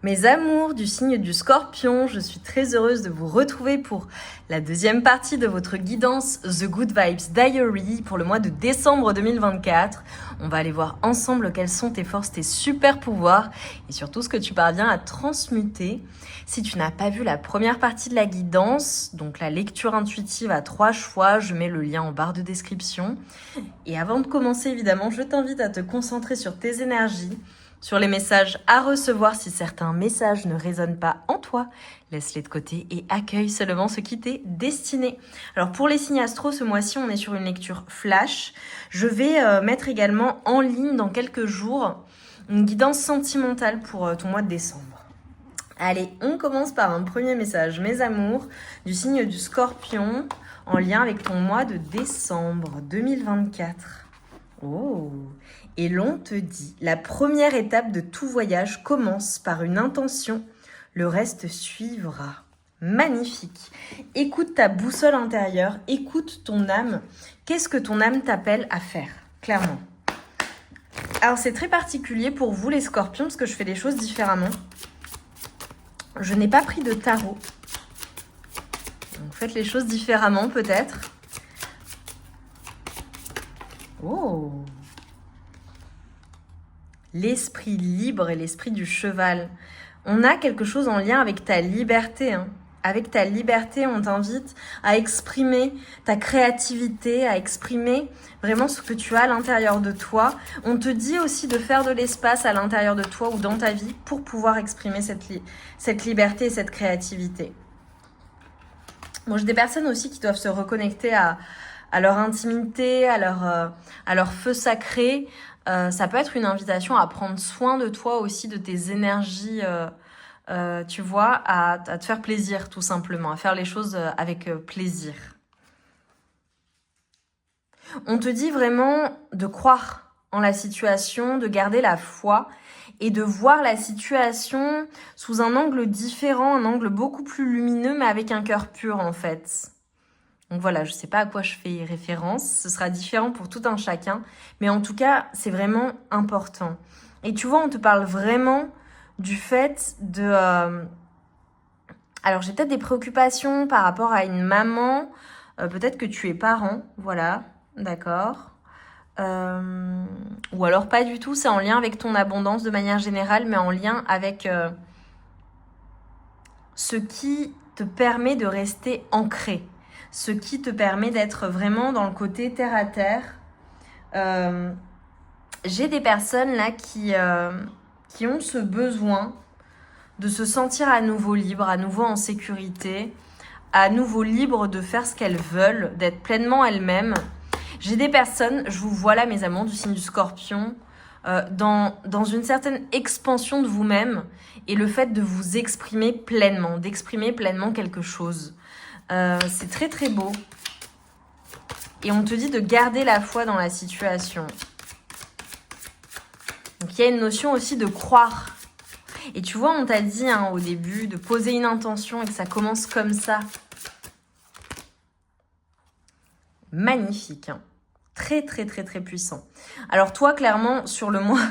Mes amours du signe du Scorpion, je suis très heureuse de vous retrouver pour la deuxième partie de votre guidance The Good Vibes Diary pour le mois de décembre 2024. On va aller voir ensemble quelles sont tes forces, tes super pouvoirs et surtout ce que tu parviens à transmuter. Si tu n'as pas vu la première partie de la guidance, donc la lecture intuitive à 3 choix, je mets le lien en barre de description. Et avant de commencer, évidemment, je t'invite à te concentrer sur tes énergies, sur les messages à recevoir. Si certains messages ne résonnent pas en toi, laisse-les de côté et accueille seulement ce qui t'est destiné. Alors pour les signes astro, ce mois-ci, on est sur une lecture flash. Je vais mettre également en ligne dans quelques jours une guidance sentimentale pour ton mois de décembre. Allez, on commence par un premier message. Mes amours, du signe du Scorpion, en lien avec ton mois de décembre 2024. Oh! Et l'on te dit, la première étape de tout voyage commence par une intention, le reste suivra. Magnifique. Écoute ta boussole intérieure, écoute ton âme. Qu'est-ce que ton âme t'appelle à faire, clairement? Alors c'est très particulier pour vous les scorpions, parce que je fais des choses différemment. Je n'ai pas pris de tarot. Donc faites les choses différemment peut-être. Oh! L'esprit libre et l'esprit du cheval. On a quelque chose en lien avec ta liberté. Avec ta liberté, on t'invite à exprimer ta créativité, à exprimer vraiment ce que tu as à l'intérieur de toi. On te dit aussi de faire de l'espace à l'intérieur de toi ou dans ta vie pour pouvoir exprimer cette liberté et cette créativité. Bon, j'ai des personnes aussi qui doivent se reconnecter à leur intimité, à leur feu sacré. Ça peut être une invitation à prendre soin de toi aussi, de tes énergies, tu vois, à te faire plaisir tout simplement, à faire les choses avec plaisir. On te dit vraiment de croire en la situation, de garder la foi et de voir la situation sous un angle différent, un angle beaucoup plus lumineux, mais avec un cœur pur en fait. Donc voilà, je ne sais pas à quoi je fais référence, ce sera différent pour tout un chacun, mais en tout cas, c'est vraiment important. Et tu vois, on te parle vraiment du fait de... Alors, j'ai peut-être des préoccupations par rapport à une maman, peut-être que tu es parent, voilà, d'accord. Ou alors pas du tout, c'est en lien avec ton abondance de manière générale, mais en lien avec ce qui te permet de rester ancré. Ce qui te permet d'être vraiment dans le côté terre à terre. J'ai des personnes là qui ont ce besoin de se sentir à nouveau libre, à nouveau en sécurité, à nouveau libre de faire ce qu'elles veulent, d'être pleinement elles-mêmes. J'ai des personnes, je vous vois là mes amours du signe du Scorpion, dans une certaine expansion de vous-même et le fait de vous exprimer pleinement, d'exprimer pleinement quelque chose. C'est très très beau. Et on te dit de garder la foi dans la situation. Donc il y a une notion aussi de croire. Et tu vois, on t'a dit au début de poser une intention et que ça commence comme ça. Magnifique. Très très très très puissant. Alors toi, clairement, sur le mois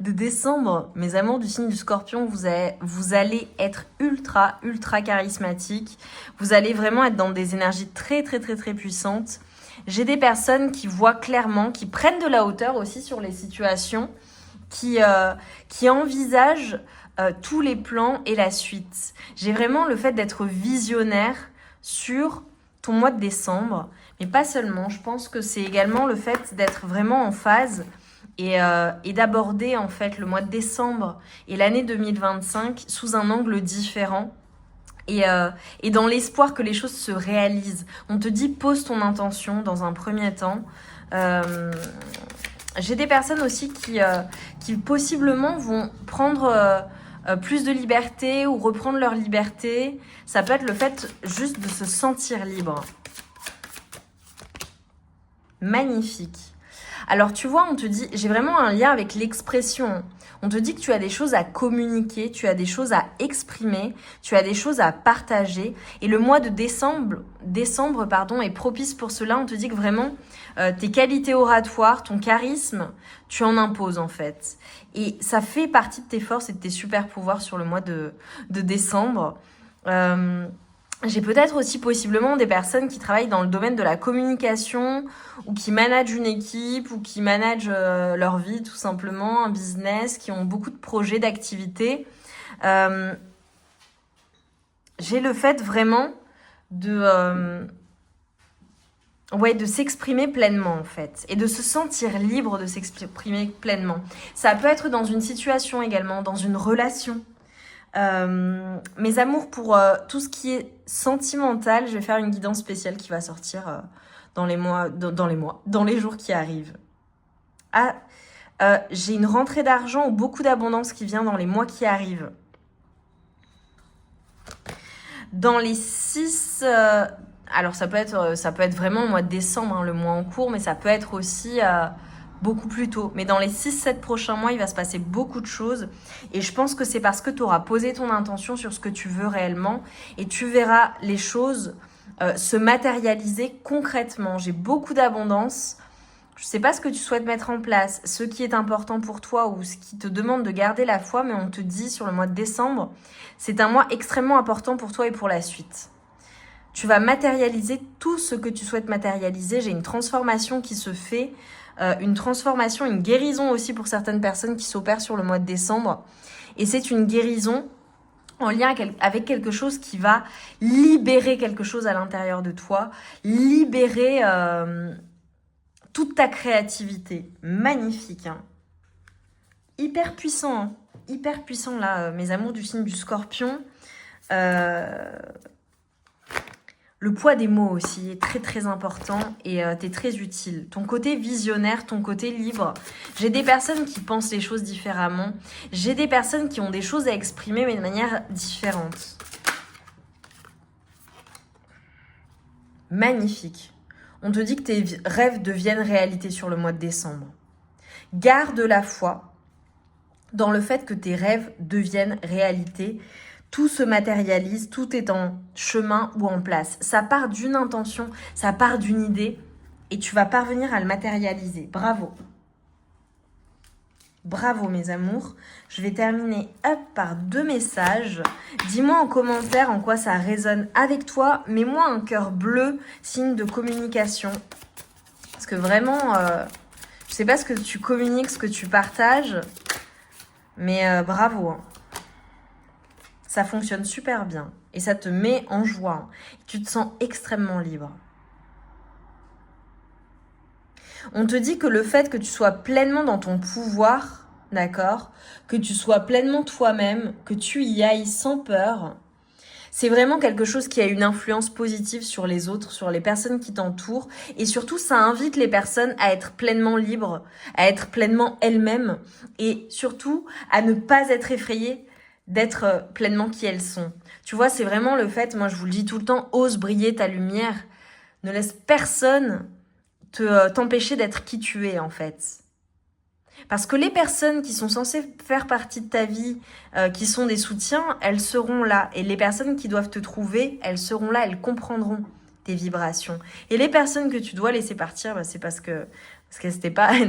de décembre, mes amours du signe du Scorpion, vous allez être ultra charismatique. Vous allez vraiment être dans des énergies très très très très puissantes. J'ai des personnes qui voient clairement, qui prennent de la hauteur aussi sur les situations, qui envisagent tous les plans et la suite. J'ai vraiment le fait d'être visionnaire sur ton mois de décembre, mais pas seulement. Je pense que c'est également le fait d'être vraiment en phase et d'aborder en fait le mois de décembre et l'année 2025 sous un angle différent et dans l'espoir que les choses se réalisent. On te dit pose ton intention dans un premier temps. J'ai des personnes aussi qui possiblement vont prendre plus de liberté ou reprendre leur liberté. Ça peut être le fait juste de se sentir libre. Magnifique. Alors tu vois, on te dit, j'ai vraiment un lien avec l'expression. On te dit que tu as des choses à communiquer, tu as des choses à exprimer, tu as des choses à partager. Et le mois de décembre est propice pour cela. On te dit que vraiment, tes qualités oratoires, ton charisme, tu en imposes en fait. Et ça fait partie de tes forces et de tes super pouvoirs sur le mois de décembre. J'ai peut-être aussi possiblement des personnes qui travaillent dans le domaine de la communication ou qui managent une équipe ou qui managent leur vie tout simplement, un business, qui ont beaucoup de projets, d'activités. J'ai le fait vraiment de s'exprimer pleinement en fait et de se sentir libre de s'exprimer pleinement. Ça peut être dans une situation également, dans une relation. Mes amours, pour tout ce qui est sentimental, je vais faire une guidance spéciale qui va sortir dans les jours qui arrivent. J'ai une rentrée d'argent ou beaucoup d'abondance qui vient dans les mois qui arrivent. Dans les 6... alors ça peut être vraiment le mois de décembre, hein, le mois en cours, mais ça peut être aussi beaucoup plus tôt. Mais dans les 6-7 prochains mois, il va se passer beaucoup de choses. Et je pense que c'est parce que tu auras posé ton intention sur ce que tu veux réellement. Et tu verras les choses se matérialiser concrètement. J'ai beaucoup d'abondance. Je ne sais pas ce que tu souhaites mettre en place, ce qui est important pour toi ou ce qui te demande de garder la foi. Mais on te dit sur le mois de décembre, c'est un mois extrêmement important pour toi et pour la suite. Tu vas matérialiser tout ce que tu souhaites matérialiser. J'ai une transformation qui se fait. Une transformation, une guérison aussi pour certaines personnes qui s'opèrent sur le mois de décembre. Et c'est une guérison en lien avec quelque chose qui va libérer quelque chose à l'intérieur de toi, libérer toute ta créativité. Magnifique, hein. Hyper puissant là, mes amours du signe du Scorpion. Le poids des mots aussi est très très important et t'es très utile. Ton côté visionnaire, ton côté libre. J'ai des personnes qui pensent les choses différemment. J'ai des personnes qui ont des choses à exprimer mais de manière différente. Magnifique. On te dit que tes rêves deviennent réalité sur le mois de décembre. Garde la foi dans le fait que tes rêves deviennent réalité. Tout se matérialise, tout est en chemin ou en place. Ça part d'une intention, ça part d'une idée et tu vas parvenir à le matérialiser. Bravo. Bravo mes amours. Je vais terminer par 2 messages. Dis-moi en commentaire en quoi ça résonne avec toi. Mets-moi un cœur bleu, signe de communication. Parce que vraiment, je sais pas ce que tu communiques, ce que tu partages. Mais bravo, hein. Ça fonctionne super bien et ça te met en joie. Tu te sens extrêmement libre. On te dit que le fait que tu sois pleinement dans ton pouvoir, d'accord, que tu sois pleinement toi-même, que tu y ailles sans peur, c'est vraiment quelque chose qui a une influence positive sur les autres, sur les personnes qui t'entourent. Et surtout, ça invite les personnes à être pleinement libres, à être pleinement elles-mêmes et surtout à ne pas être effrayées d'être pleinement qui elles sont. Tu vois, c'est vraiment le fait, moi je vous le dis tout le temps, ose briller ta lumière. Ne laisse personne t'empêcher d'être qui tu es en fait. Parce que les personnes qui sont censées faire partie de ta vie, qui sont des soutiens, elles seront là. Et les personnes qui doivent te trouver, elles seront là, elles comprendront tes vibrations. Et les personnes que tu dois laisser partir, bah, c'est parce qu'elles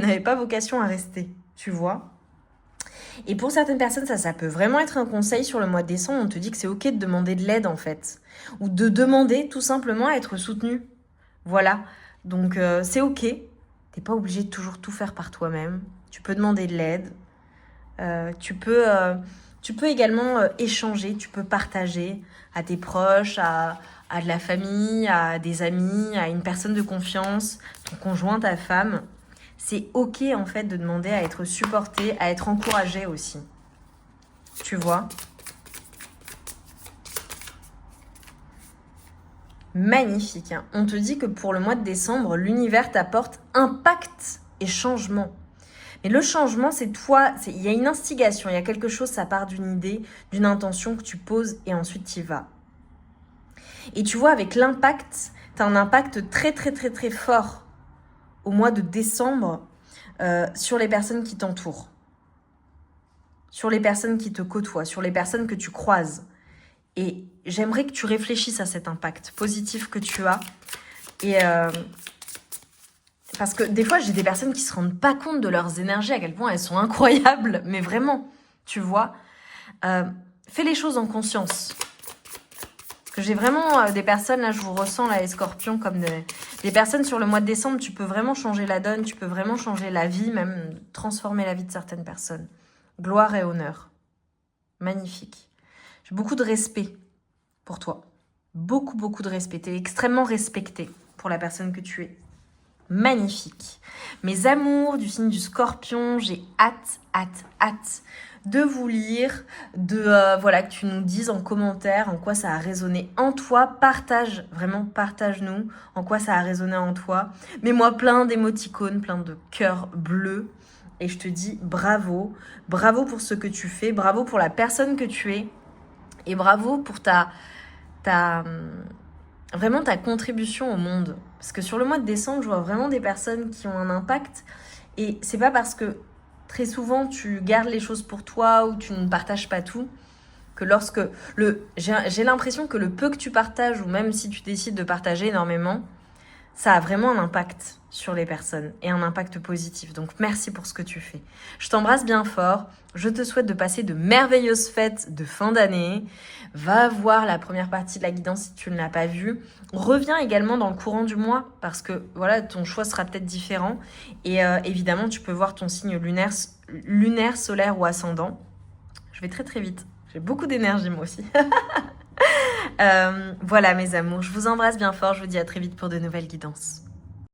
n'avaient pas vocation à rester, tu vois. Et pour certaines personnes, ça peut vraiment être un conseil sur le mois de décembre. On te dit que c'est ok de demander de l'aide en fait. Ou de demander tout simplement à être soutenu. Voilà. Donc c'est ok. T'es pas obligé de toujours tout faire par toi-même. Tu peux demander de l'aide. Tu peux également échanger. Tu peux partager à tes proches, à de la famille, à des amis, à une personne de confiance, ton conjoint, ta femme. C'est ok en fait de demander à être supporté, à être encouragé aussi. Tu vois ? Magnifique, hein. On te dit que pour le mois de décembre, l'univers t'apporte impact et changement. Mais le changement, c'est toi, il y a une instigation, il y a quelque chose, ça part d'une idée, d'une intention que tu poses et ensuite tu y vas. Et tu vois, avec l'impact, tu as un impact très très très très fort au mois de décembre sur les personnes qui t'entourent. sur les personnes qui te côtoient, sur les personnes que tu croises. Et j'aimerais que tu réfléchisses à cet impact positif que tu as. Et parce que des fois, j'ai des personnes qui se rendent pas compte de leurs énergies, à quel point elles sont incroyables. Mais vraiment, tu vois. Fais les choses en conscience. Parce que j'ai vraiment des personnes, là, je vous ressens, là, les scorpions, comme des personnes sur le mois de décembre. Tu peux vraiment changer la donne, tu peux vraiment changer la vie, même transformer la vie de certaines personnes. Gloire et honneur. Magnifique. J'ai beaucoup de respect pour toi. Beaucoup, beaucoup de respect. Tu es extrêmement respecté pour la personne que tu es. Magnifique. Mes amours du signe du Scorpion, j'ai hâte de vous lire, voilà, que tu nous dises en commentaire en quoi ça a résonné en toi. Partage, vraiment partage-nous en quoi ça a résonné en toi. Mets-moi plein d'émoticônes, plein de cœurs bleus. Et je te dis bravo. Bravo pour ce que tu fais. Bravo pour la personne que tu es. Et bravo pour vraiment ta contribution au monde. Parce que sur le mois de décembre, je vois vraiment des personnes qui ont un impact. Et c'est pas parce que très souvent tu gardes les choses pour toi ou tu ne partages pas tout que lorsque j'ai l'impression que le peu que tu partages, ou même si tu décides de partager énormément, ça a vraiment un impact sur les personnes et un impact positif. Donc merci pour ce que tu fais. Je t'embrasse bien fort. Je te souhaite de passer de merveilleuses fêtes de fin d'année. Va voir la première partie de la guidance si tu ne l'as pas vue. Reviens également dans le courant du mois parce que voilà, ton choix sera peut-être différent. Et évidemment, tu peux voir ton signe lunaire, solaire ou ascendant. Je vais très très vite. J'ai beaucoup d'énergie moi aussi. Voilà mes amours, je vous embrasse bien fort. Je vous dis à très vite pour de nouvelles guidances.